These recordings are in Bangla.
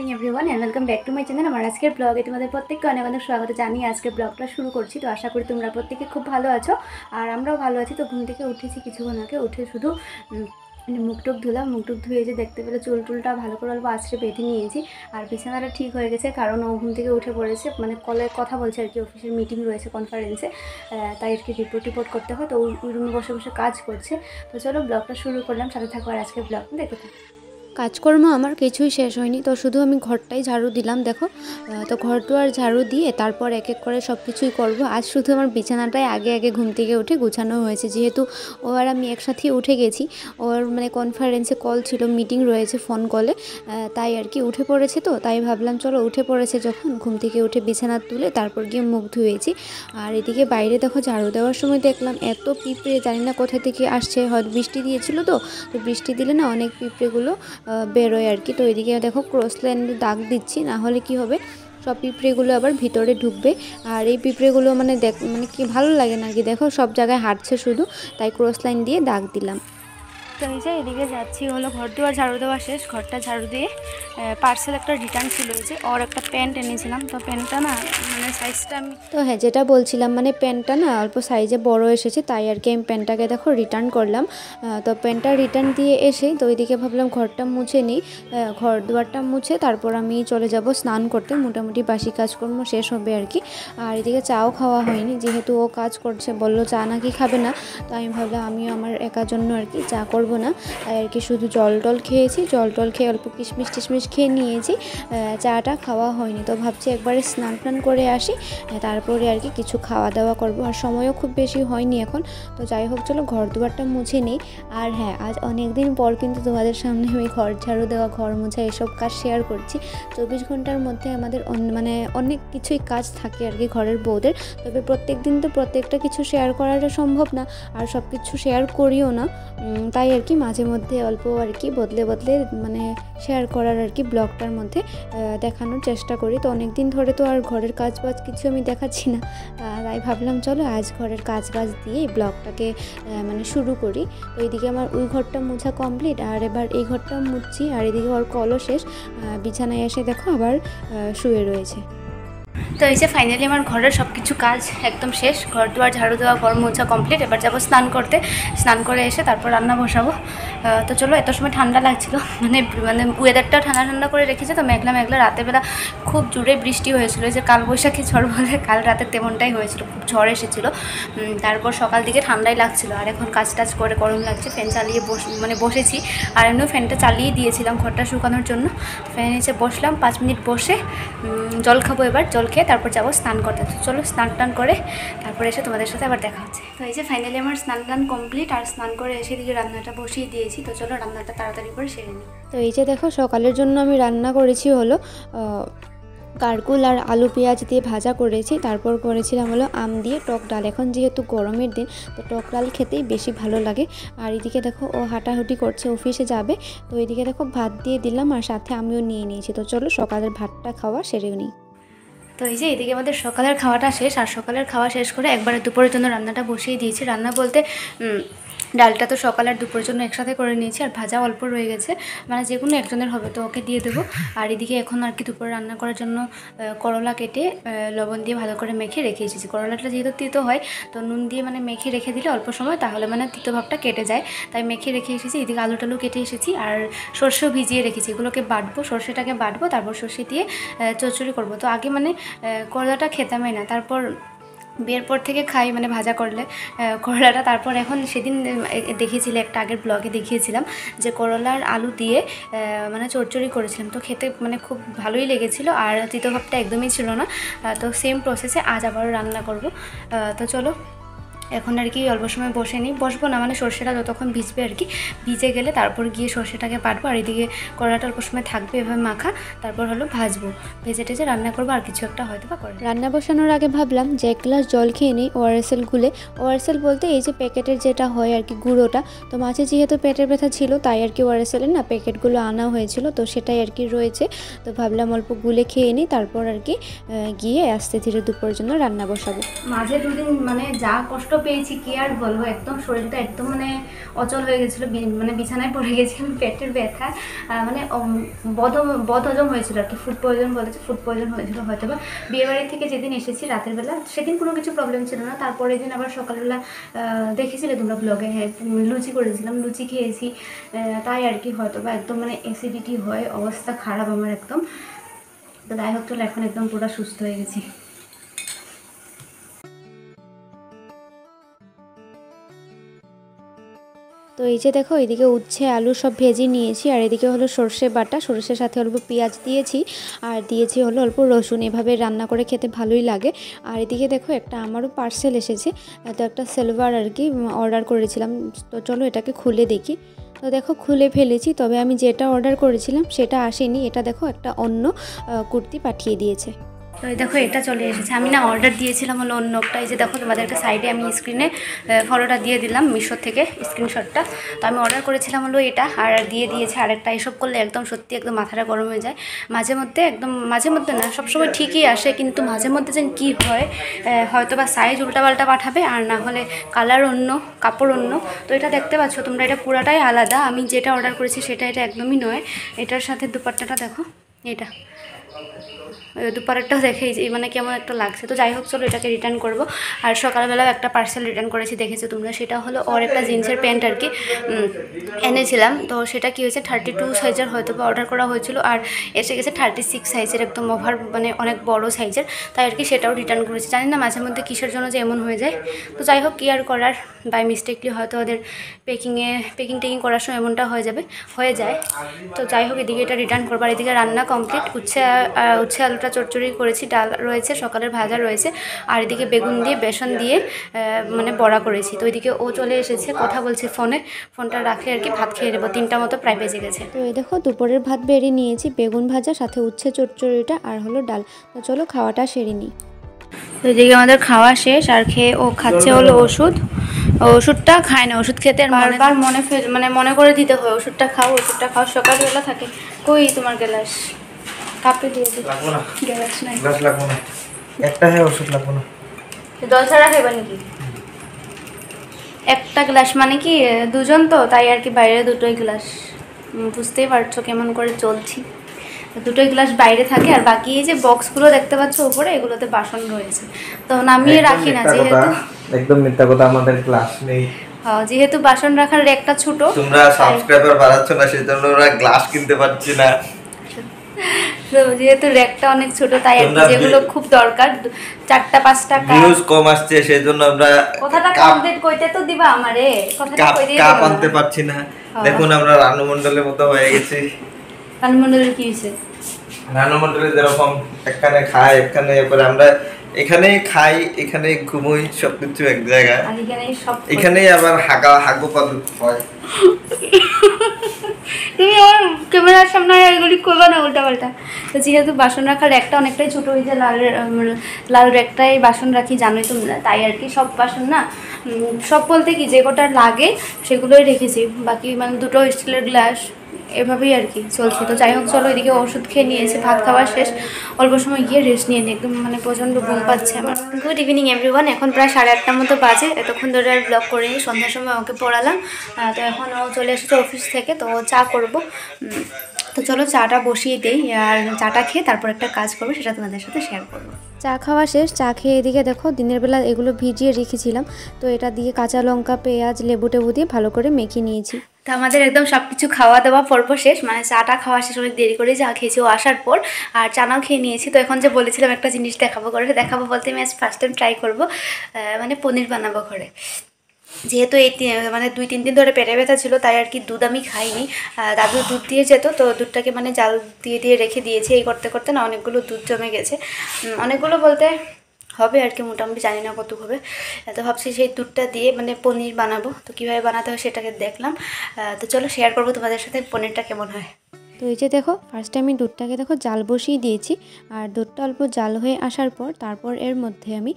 Morning everyone and welcome back to my channel. আমার আজকের ব্লগে তোমাদের প্রত্যেককে অনেক অনেক স্বাগত জানিয়ে আজকের ব্লগটা শুরু করছি। তো আশা করি তোমরা প্রত্যেকে খুব ভালো আছো আর আমরাও ভালো আছি। তো ঘুম থেকে উঠেছি কিছুক্ষণ আগে, উঠে শুধু মুখটুক ধুলাম। মুখটুক ধুয়ে যে দেখতে পেলে চুল টুলটা ভালো করে অল্প আছড়ে বেঁধে নিয়েছি আর বিছানাটা ঠিক হয়ে গেছে, কারণ ও ঘুম থেকে উঠে পড়েছে, মানে কলে কথা বলছে আর কি, অফিসের মিটিং রয়েছে কনফারেন্সে, তাই আর কি রিপোর্ট করতে হয়। তো ওই রুমে বসে বসে কাজ করছে। তো চলো ব্লগটা শুরু করলাম, সাথে থাকো আর আজকের ব্লগটা দেখতে থাকো। কাজকর্ম আমার কিছুই শেষ হয়নি, তো শুধু আমি ঘরটাই ঝাড়ু দিলাম। দেখো, তো ঘর দুয়ার ঝাড়ু দিয়ে তারপর এক এক করে সব কিছুই করবো। আজ শুধু আমার বিছানাটাই আগে আগে ঘুম থেকে উঠে গুছানো হয়েছে, যেহেতু ও আর আমি একসাথেই উঠে গেছি। ওর মানে কনফারেন্সে কল ছিল, মিটিং রয়েছে ফোন কলে, তাই আর কি উঠে পড়েছে। তো তাই ভাবলাম চলো উঠে পড়েছে যখন, ঘুম থেকে উঠে বিছানা তুলে তারপর গিয়ে মুখ ধুয়েছি। আর এদিকে বাইরে দেখো ঝাড়ু দেওয়ার সময় দেখলাম এত পিঁপড়ে, জানি না কোথা থেকে আসছে, হয়তো বৃষ্টি দিয়েছিল। তো বৃষ্টি দিলে না অনেক পিঁপড়েগুলো বেরোয় আর কি। তো এদিকে দেখো ক্রস লাইনে দাগ দিচ্ছি, না হলে কি হবে, সব পিঁপড়েগুলো আবার ভিতরে ঢুকবে। আর এই পিঁপড়েগুলো মানে মানে কি ভালো লাগে না আর কি, দেখো সব জায়গায় হাঁটছে শুধু, তাই ক্রস লাইন দিয়ে দাগ দিলাম। তো এই যে এদিকে যাচ্ছি, হলো ঘর দুয়ার ঝাড়ু দেওয়া শেষ, ঘরটা ঝাড়ু দিয়ে পার্সেল একটা রিটার্ন ছিল, যে ওর একটা প্যান্ট এনেছিলাম। তো প্যান্টটা না মানে সাইজটা আমি, তো হ্যাঁ যেটা বলছিলাম, মানে প্যান্টটা না অল্প সাইজে বড় এসেছে, তাই আর কি আমি প্যান্টটাকে দেখো রিটার্ন করলাম। তো প্যান্টটা রিটার্ন দিয়ে এসে তো ওইদিকে ভাবলাম ঘরটা মুছে নিই, ঘর দুয়ারটা মুছে তারপর আমি চলে যাব স্নান করতে। মোটামুটি বাসি কাজকর্ম শেষ হবে আর কি। আর এদিকে চাও খাওয়া হয়নি, যেহেতু ও কাজ করছে, বললো চা নাকি খাবে না। তো আমি ভাবলাম আমিও আমার একার জন্য আর কি চা করবো না, তাই আর কি শুধু জল টল খেয়েছি। জল টল খেয়ে অল্প কিশমিশ টিশমিশ খেয়ে নিয়েছি, চাটা খাওয়া হয়নি। তো ভাবছি একবারে স্নান টান করে আসি, তারপরে আর কি কিছু খাওয়া দাওয়া করবো। আর সময়ও খুব বেশি হয়নি এখন। তো যাই হোক চলো ঘর দুয়ারটা মুছে নিই। আর হ্যাঁ, আজ অনেক দিন পর কিন্তু তোমাদের সামনে আমি ঘর ঝাড়ু দেওয়া, ঘর মোছা এসব কাজ শেয়ার করছি। 24 ঘন্টার মধ্যে আমাদের মানে অনেক কিছুই কাজ থাকে আর কি ঘরের বউদের। তবে প্রত্যেক দিন তো প্রত্যেকটা কিছু শেয়ার করাটা সম্ভব না, আর সব কিছু শেয়ার করিও না। তাই আর কি মাঝে মধ্যে অল্প আর কি বদলে বদলে মানে শেয়ার করার আর কি ব্লগটার মধ্যে দেখানোর চেষ্টা করি। তো অনেক দিন ধরে তো আর ঘরের কাজ বাজ কিছু আমি দেখাচ্ছি না, তাই ভাবলাম চলো আজ ঘরের কাজ বাজ দিয়ে এই ব্লগটাকে মানে শুরু করি। তো এইদিকে আমার ওই ঘরটা মোছা কমপ্লিট, আর এবার এই ঘরটা মুছছি। আর এদিকে ওর কলও শেষ, বিছানায় এসে দেখো আবার শুয়ে রয়েছে। তো এই যে ফাইনালি আমার ঘরের সব কিছু কাজ একদম শেষ, ঘর দুয়ার ঝাড়ু দেওয়া, ঘর মোছা কমপ্লিট। এবার যাবো স্নান করতে, স্নান করে এসে তারপর রান্না বসাবো। তো চলো, এত সময় ঠান্ডা লাগছিল, মানে মানে ওয়েদারটাও ঠান্ডা ঠান্ডা করে রেখেছে, তো মেঘলা মেঘলা। রাতেরবেলা খুব জোরে বৃষ্টি হয়েছিল, যে কালবৈশাখী ঝড় বলে, কাল রাতে তেমনটাই হয়েছিল, খুব ঝড় এসেছিলো। তারপর সকাল দিকে ঠান্ডাই লাগছিল, আর এখন কাজ টাজ করে গরম লাগছে। ফ্যান চালিয়ে বসেছি, আর এমনিও ফ্যানটা চালিয়ে দিয়েছিলাম ঘরটা শুকানোর জন্য। ফ্যান নিচে বসলাম, 5 মিনিট বসে জল খাবো। এবার জল খেয়ে তারপর যাবো স্নান করতে। তো চলো স্নান টান করে তারপরে এসে তোমাদের সাথে আবার দেখা হচ্ছে। তো এই যে ফাইনালি আমার স্নান টান কমপ্লিট, আর স্নান করে এসে দিকে রান্নাটা বসিয়ে দিয়েছি। তো চলো রান্নাটা তাড়াতাড়ি করে সেরে নিই। তো এই যে দেখো সকালের জন্য আমি রান্না করেছি হলো কারকুল আর আলু পেঁয়াজ দিয়ে ভাজা করেছি। তারপর করেছিলাম হলো আম দিয়ে টক ডাল। এখন যেহেতু গরমের দিন, তো টক ডাল খেতেই বেশি ভালো লাগে। আর এদিকে দেখো ও হাঁটাহুটি করছে, অফিসে যাবে। তো এদিকে দেখো ভাত দিয়ে দিলাম, আর সাথে আমিও নিয়ে নিয়েছি। তো চলো সকালের ভাতটা খাওয়া সেরে নিই। তো এই যে এদিকে আমাদের সকালের খাওয়াটা শেষ, আর সকালের খাওয়া শেষ করে একবারে দুপুরের জন্য রান্নাটা বসিয়ে দিয়েছি। রান্না বলতে ডালটা তো সকাল আর দুপুরের জন্য একসাথে করে নিয়েছি, আর ভাজা অল্প রয়ে গেছে, মানে যে কোনো একজনের হবে, তো ওকে দিয়ে দেবো। আর এদিকে এখন আর কি দুপুরে রান্না করার জন্য করলা কেটে লবণ দিয়ে ভালো করে মেখে রেখে এসেছি। করলাটা যেহেতু তিতো হয়, তো নুন দিয়ে মানে মেখে রেখে দিলে অল্প সময়, তাহলে মানে তিতো ভাবটা কেটে যায়, তাই মেখে রেখে এসেছি। এদিকে আলু টালু কেটে এসেছি, আর সর্ষেও ভিজিয়ে রেখেছি। এগুলোকে বাটবো, সর্ষেটাকে বাটবো, তারপর সর্ষে দিয়ে চচ্চড়ি করবো। তো আগে মানে করলাটা খেতামই না, তারপর বিয়ের পর থেকে খাই, মানে ভাজা করলে করলাটা। তারপর এখন সেদিন দেখেছিলে একটা আগের ব্লগে দেখিয়েছিলাম যে করলার আলু দিয়ে মানে চচ্চড়ি করেছিলাম, তো খেতে মানে খুব ভালোই লেগেছিলো, আর তিতো ভাবটা একদমই ছিল না। তো সেম প্রসেসে আজ আবারও রান্না করব। তো চলো এখন আর কি অল্প সময় বসবো না, মানে সর্ষেটা যতক্ষণ ভিজবে আর কি, ভিজে গেলে তারপর গিয়ে সর্ষেটাকে বাটবো। আর এদিকে কড়াটা অল্প সময় থাকবে এভাবে মাখা, তারপর হলো ভাজবো, ভেজে টেজে রান্না করবো, আর কিছু একটা হয়তো বা করে। রান্না বসানোর আগে ভাবলাম যে 1 গ্লাস জল খেয়ে নিই, ওআরএসএল গুলে। ওআরএসএল বলতে এই যে প্যাকেটের যেটা হয় আর কি গুঁড়োটা। তো মাঝে যেহেতু পেটের ব্যথা ছিল, তাই আর কি ওআরএসএলের না প্যাকেটগুলো আনা হয়েছিল, তো সেটাই আর কি রয়েছে। তো ভাবলাম অল্প গুলে খেয়ে নিই, তারপর আর কি গিয়ে আস্তে ধীরে দুপুরের জন্য রান্না বসাবো। মাঝে দুদিন মানে যা কষ্ট পেয়েছি কি আর বলবো, একদম শরীরটা একদম মানে অচল হয়ে গেছিলো, মানে বিছানায় পড়ে গেছিলাম পেটের ব্যথা, মানে বদহজম হয়েছিল আর কি, ফুড পয়জন বলেছে, ফুড পয়জন হয়েছিল হয়তো বা। বিয়েবাড়ি থেকে যেদিন এসেছি রাতের বেলা সেদিন কোনো কিছু প্রবলেম ছিল না, তারপরের দিন আবার সকালবেলা দেখেছিলে তোমরা ব্লগে, হ্যাঁ লুচি করেছিলাম, লুচি খেয়েছি, তাই আর কি হয়তো বা একদম মানে অ্যাসিডিটি হয়, অবস্থা খারাপ আমার একদম। তো যাই হোক চলো, এখন একদম পুরো সুস্থ হয়ে গেছি। তো এই যে দেখো, এদিকে উচ্ছে আলু সব ভেজে নিয়েছি, আর এদিকে হলো সর্ষে বাটা, সর্ষের সাথে অল্প পেঁয়াজ দিয়েছি, আর দিয়েছি হলো অল্প রসুন। এভাবে রান্না করে খেতে ভালোই লাগে। আর এদিকে দেখো, একটা আমারও পার্সেল এসেছে, তো একটা সিলভার আর কি অর্ডার করেছিলাম, তো চলো এটাকে খুলে দেখি। তো দেখো খুলে ফেলেছি, তবে আমি যেটা অর্ডার করেছিলাম সেটা আসেনি, এটা দেখো একটা অন্য কুর্তি পাঠিয়ে দিয়েছে। তো এই দেখো এটা চলে এসেছে, আমি না অর্ডার দিয়েছিলাম হলো অন্য একটা, এই যে দেখো তোমাদেরকে সাইডে আমি স্ক্রিনে ফটোটা দিয়ে দিলাম মিশো থেকে স্ক্রিনশটটা। তো আমি অর্ডার করেছিলাম হলো এটা, আর দিয়ে দিয়েছে আরেকটা। এসব করলে একদম সত্যি একদম মাথাটা গরম হয়ে যায় মাঝে মধ্যে, একদম মাঝে মধ্যে না, সবসময় ঠিকই আসে, কিন্তু মাঝে মধ্যে যেন কী হয়, হয়তো বা সাইজ উল্টাপাল্টা পাঠাবে, আর না হলে কালার অন্য, কাপড় অন্য। তো এটা দেখতে পাচ্ছ তোমরা, এটা পুরাটাই আলাদা, আমি যেটা অর্ডার করেছি সেটা এটা একদমই নয়। এটার সাথে দুপাট্টাটা দেখো, এটা দুপারেরটাও দেখে মানে কেমন একটা লাগছে। তো যাই হোক চলো এটাকে রিটার্ন করব। আর সকালবেলাও একটা পার্সেল রিটার্ন করেছি, দেখেছো তোমরা, সেটা হলো ওর একটা জিন্সের প্যান্ট আর কি এনেছিলাম। তো সেটা কি হয়েছে, 32 সাইজের হয়তো বা অর্ডার করা হয়েছিল, আর এসে গেছে 36 সাইজের, একদম ওভার মানে অনেক বড় সাইজের, তাই আর কি সেটাও রিটার্ন করেছি। জানি না মাঝে মধ্যে কিসের জন্য যে এমন হয়ে যায়। তো যাই হোক, কি আর করার, বাই মিস্টেকলি হয়তো ওদের পেকিং করার সময় এমনটা হয়ে যায়। তো যাই হোক, এদিকে এটা রিটার্ন করবার, এদিকে রান্না কমপ্লিট, উচ্ছে আলুটা চচ্চড়ি করেছি, ডাল রয়েছে, সকালের ভাজা রয়েছে, আর এদিকে বেগুন দিয়ে বেসন দিয়ে মানে বড়া করেছি। তো ওইদিকে ও চলে এসেছে, কথা বলছে ফোনটা রাখলে আর কি ভাত খেয়ে নেবো, 3টা মতো প্রায় বেজে গেছে। তো এই দেখো দুপুরের ভাত বেড়ে নিয়েছি, বেগুন ভাজা সাথে উচ্ছে চচ্চড়িটা আর হলো ডাল। তো চলো খাওয়াটা সেরে নিই। তো এদিকে আমাদের খাওয়া শেষ, আর খেয়ে ও খাচ্ছে হলো ওষুধটা খায় না, ওষুধ খেতে আর বারবার মনে করে দিতে হয় ওষুধটা খাও, সকালবেলা থাকে। কই তোমার গ্লাস, কাপে দিয়ে দিই, গ্লাস নাই, গ্লাস লাগবো না, একটা হ্যাঁ ওষুধ লাগবো না। জল ছাড়া খাইবা নাকি? একটা গ্লাস মানে কি দুজন তো, তাই আর কি বাইরে দুটোই গ্লাস, বুঝতেই পারছো কেমন করে চলছি। দুটোই গ্লাস বাইরে থাকে, আর বাকি এই যে বক্সগুলো দেখতে পাচ্ছ উপরে, এগুলোতে বাসন রয়েছে, তো নামিয়ে রাখি না, যেহেতু একদম মিথ্যা কথা, আমাদের গ্লাস নেই। যেহেতু বাসন রাখার রেকটা ছোট, তোমরা সাবস্ক্রাইবার বাড়াচ্ছ না, সেজন্য ওরা গ্লাস কিনতে পারছে না। তো যেহেতু রেকটা অনেক ছোট, তাই আর যেগুলো খুব দরকার 4টা-5টা ভিউজ কম আসছে, সেজন্য আমরা কথাটা কমপ্লিট কইতে তো দিবা আমারে, কথাটা কই দিয়ে কাপ আনতে পারছি না। দেখুন আমরা রানু মণ্ডলের মতো হয়ে গেছি। রানু মণ্ডলের কি হইছে? রানু মণ্ডলের যেরকম এখানে খায়, এখানে এরপরে আমরা এখানেই খাই, এখানেই ঘুমোই, সবকিছু এক জায়গায়, আর এখানেই আবার হাগু পাদু হয়। তুমি আমার ক্যামেরার সামনে এগুলি করবা না উল্টাপাল্টা। তো যেহেতু বাসন রাখার রেকটা অনেকটাই ছোটো, ওই যে লাল রেকটাই বাসন রাখি, জানোই তোমরা, তাই আর কি সব বাসন না, সব বলতে কি যে কটা লাগে সেগুলোই রেখেছি, বাকি মানে দুটো স্টিলের গ্লাস, এভাবেই আর কি চলছে। তো যাই হোক চলো, এদিকে ওষুধ খেয়ে নিয়েছে, ভাত খাওয়া শেষ, অল্প সময় গিয়ে রেস্ট নিয়ে নিই, একদম মানে প্রচণ্ড ঘুম পাচ্ছে আমার। গুড ইভিনিং এভরিওয়ান, এখন প্রায় 8:30টার মতো বাজে, এতক্ষণ ধরে আর ব্লগ করে নিই, সন্ধ্যার সময় ওকে পড়ালাম। তো এখন ও চলে এসেছে অফিস থেকে, তো চা করবো, তো চলো চাটা বসিয়ে দিই, আর চাটা খেয়ে তারপর একটা কাজ করবো, সেটা তোমাদের সাথে শেয়ার করবো। চা খাওয়া শেষ, চা খেয়ে এদিকে দেখো দিনের বেলা এগুলো ভিজিয়ে রেখেছিলাম, তো এটা দিয়ে কাঁচা লঙ্কা, পেঁয়াজ, লেবু টেবু দিয়ে ভালো করে মেখে নিয়েছি। তো আমাদের একদম সব কিছু খাওয়া দাওয়া পর্ব শেষ, মানে চাটা খাওয়া শেষ, অনেক দেরি করে চা খেয়েছি ও আসার পর, আর চানাও খেয়ে নিয়েছি। তো এখন যে বলেছিলাম একটা জিনিস দেখাবো বলতে, আমি আজ ফার্স্ট টাইম ট্রাই করবো, মানে পনির বানাবো ঘরে। যেহেতু এই মানে 2-3 দিন ধরে পেটে ব্যথা ছিল, তাই আর কি দুধ আমি খাইনি, দাদু দুধ দিয়ে যেত, তো দুধটাকে মানে জাল দিয়ে রেখে দিয়েছি, এই করতে করতে না অনেকগুলো দুধ জমে গেছে, অনেকগুলো বলতে হবে আর কি, মোটামুটি জানি না কত হবে। তো ভাবছি সেই দুধটা দিয়ে মানে পনির বানাবো, তো কীভাবে বানাতে হয় সেটাকে দেখলাম। তো চলো শেয়ার করবো তোমাদের সাথে পনিরটা কেমন হয়। তো এই যে দেখো ফার্স্টে আমি দুধটাকে দেখো জাল বসিয়ে দিয়েছি, আর দুধটা অল্প জাল হয়ে আসার পর তারপর এর মধ্যে আমি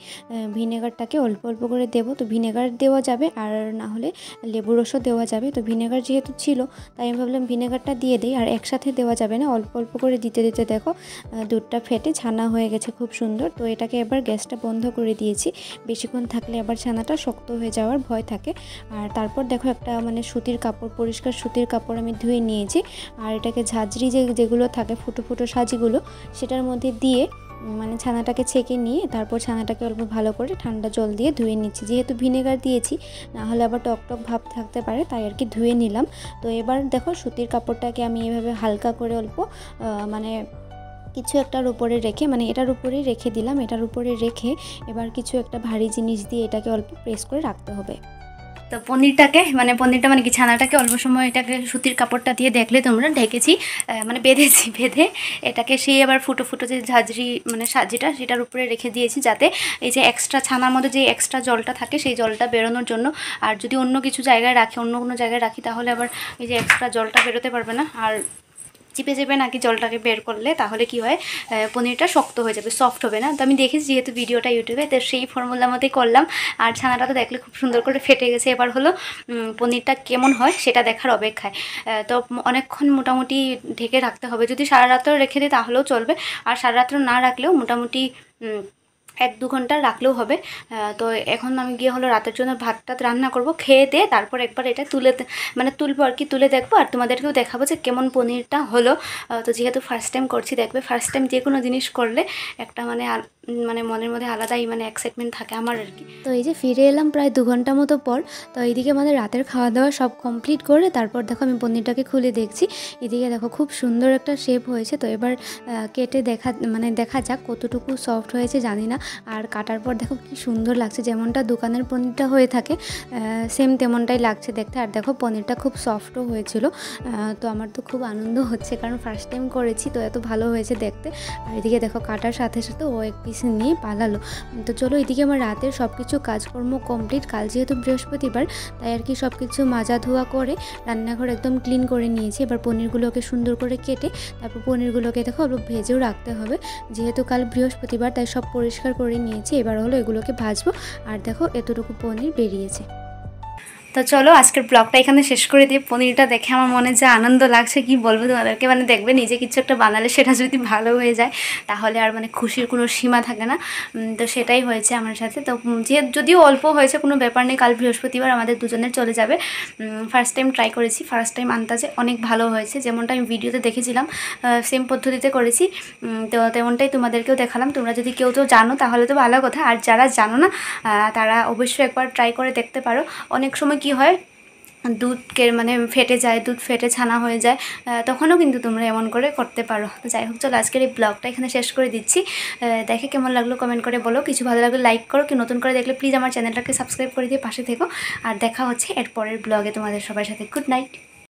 ভিনেগারটাকে অল্প অল্প করে দেবো। তো ভিনেগার দেওয়া যাবে আর না হলে লেবু রসও দেওয়া যাবে। তো ভিনেগার যেহেতু ছিল তাই আমি ভাবলাম ভিনেগারটা দিয়ে দিই, আর একসাথে দেওয়া যাবে না, অল্প অল্প করে দিতে দিতে দেখো দুধটা ফেটে ছানা হয়ে গেছে খুব সুন্দর। তো এটাকে এবার গ্যাসটা বন্ধ করে দিয়েছি, বেশিক্ষণ থাকলে আবার ছানাটা শক্ত হয়ে যাওয়ার ভয় থাকে। আর তারপর দেখো একটা মানে সুতির কাপড়, পরিষ্কার সুতির কাপড় আমি ধুয়ে নিয়েছি, আর এটাকে ঝাঁঝরি যেগুলো থাকে ফুটো ফুটো সাজিগুলো সেটার মধ্যে দিয়ে মানে ছানাটাকে ছেঁকে নিয়ে তারপর ছানাটাকে অল্প ভালো করে ঠান্ডা জল দিয়ে ধুয়ে নিচ্ছি। যেহেতু ভিনেগার দিয়েছি না হলে আবার টক টক ভাব থাকতে পারে, তাই আর কি ধুয়ে নিলাম। তো এবার দেখো সুতির কাপড়টাকে আমি এভাবে হালকা করে অল্প মানে কিছু একটার উপরে রেখে, মানে এটার উপরেই রেখে দিলাম, এটার উপরে রেখে এবার কিছু একটা ভারী জিনিস দিয়ে এটাকে অল্প প্রেস করে রাখতে হবে। তো পনিরটা মানে কি ছানাটাকে অল্প সময় এটাকে সুতির কাপড়টা দিয়ে দেখলে তোমরা ঢেকেছি, মানে বেঁধে এটাকে সেই আবার ফুটো ফুটো যে ঝাঁঝরি মানে সাজিটা সেটার উপরে রেখে দিয়েছি, যাতে এই যে এক্সট্রা ছানার মধ্যে যে এক্সট্রা জলটা থাকে সেই জলটা বেরোনোর জন্য। আর যদি অন্য কিছু জায়গায় রাখি, অন্য কোনো জায়গায় রাখি তাহলে আবার এই যে এক্সট্রা জলটা বেরোতে পারবে না, আর চিপে চেপে নাকি জলটাকে বের করলে তাহলে কি হয় পনিরটা শক্ত হয়ে যাবে, সফট হবে না। তো আমি দেখেছি যেহেতু ভিডিওটা ইউটিউবে, তো সেই ফর্মুলার মধ্যেই করলাম। আর ছানাটা তো দেখলে খুব সুন্দর করে ফেটে গেছে। এবার হলো পনিরটা কেমন হয় সেটা দেখার অপেক্ষায়। তো অনেকক্ষণ মোটামুটি ঢেকে রাখতে হবে, যদি সারা রাত্রেও রেখে দিই তাহলেও চলবে, আর সারা রাত্র না রাখলেও মোটামুটি 1-2 ঘন্টা রাখলেও হবে। তো এখন আমি গিয়ে হলো রাতের জন্য ভাতটা রান্না করব, খেয়ে দিয়ে তারপর একবার এটা তুলবো আর কি, তুলে দেখবো আর তোমাদেরকেও দেখাবো যে কেমন পনিরটা হলো। তো যেহেতু ফার্স্ট টাইম করছি, দেখবে ফার্স্ট টাইম যে কোনো জিনিস করলে একটা মানে মনের মধ্যে আলাদাই মানে এক্সাইটমেন্ট থাকে আমার আর কি। তো এই যে ফিরে এলাম প্রায় 2 ঘন্টা মতো পর। তো এইদিকে আমাদের রাতের খাওয়া দাওয়া সব কমপ্লিট করে তারপর দেখো আমি পনিরটাকে খুলে দেখছি, এদিকে দেখো খুব সুন্দর একটা শেপ হয়েছে। তো এবার কেটে দেখা যাক কতটুকু সফট হয়েছে জানি না। আর কাটার পর দেখো কি সুন্দর লাগছে, যেমনটা দোকানের পনিরটা হয়ে থাকে সেম তেমনটাই লাগছে দেখতে। আর দেখো পনিরটা খুব সফটও হয়েছিল। তো আমার তো খুব আনন্দ হচ্ছে, কারণ ফার্স্ট টাইম করেছি, তো এত ভালো হয়েছে দেখতে। আর এদিকে দেখো কাটার সাথে সাথে ও এক পিস নিয়ে পালালো। তো চলো এদিকে আমার রাতের সব কিছু কাজকর্ম কমপ্লিট। কাল যেহেতু বৃহস্পতিবার তাই আর কি সব কিছু মাজা ধোয়া করে রান্নাঘর একদম ক্লিন করে নিয়েছি। এবার পনিরগুলোকে সুন্দর করে কেটে তারপর পনিরগুলোকে দেখো অল্প ভেজেও রাখতে হবে, যেহেতু কাল বৃহস্পতিবার তাই সব পরিষ্কার করে নিয়েছি। এবার হলো এগুলোকে ভাজবো। আর দেখো এতটুকু পনির বেরিয়েছে। তো চলো আজকের ব্লগটা এখানে শেষ করে দিয়ে, পনিরটা দেখে আমার মনে যে আনন্দ লাগছে কি বলবো তোমাদেরকে, মানে দেখবে নিজে কিছু একটা বানালে সেটা যদি ভালো হয়ে যায় তাহলে আর মানে খুশির কোনো সীমা থাকে না। তো সেটাই হয়েছে আমার সাথে। তো যদিও অল্প হয়েছে কোনো ব্যাপার নেই, কাল বৃহস্পতিবার আমাদের দুজনের চলে যাবে। ফার্স্ট টাইম ট্রাই করেছি, ফার্স্ট টাইম আন্দাজে অনেক ভালো হয়েছে, যেমনটা আমি ভিডিওতে দেখেছিলাম সেম পদ্ধতিতে করেছি। তো তেমনটাই তোমাদেরকেও দেখালাম। তোমরা যদি কেউ তো জানো তাহলে তো ভালো কথা, আর যারা জানো না তারা অবশ্যই একবার ট্রাই করে দেখতে পারো। অনেক সময় কি হয় দুধকে মানে ফেটে যায়, দুধ ফেটে ছানা হয়ে যায়, তখনও কিন্তু তোমরা এমন করে করতে পারো। তো যাই হোক চলো আজকের এই ব্লগটা এখানে শেষ করে দিচ্ছি। দেখে কেমন লাগলো কমেন্ট করে বলো, কিছু ভালো লাগলে লাইক করো, কি নতুন করে দেখলে প্লিজ আমার চ্যানেলটাকে সাবস্ক্রাইব করে দিয়ে পাশে থেকো। আর দেখা হচ্ছে এর পরের ব্লগে তোমাদের সবার সাথে। Good night.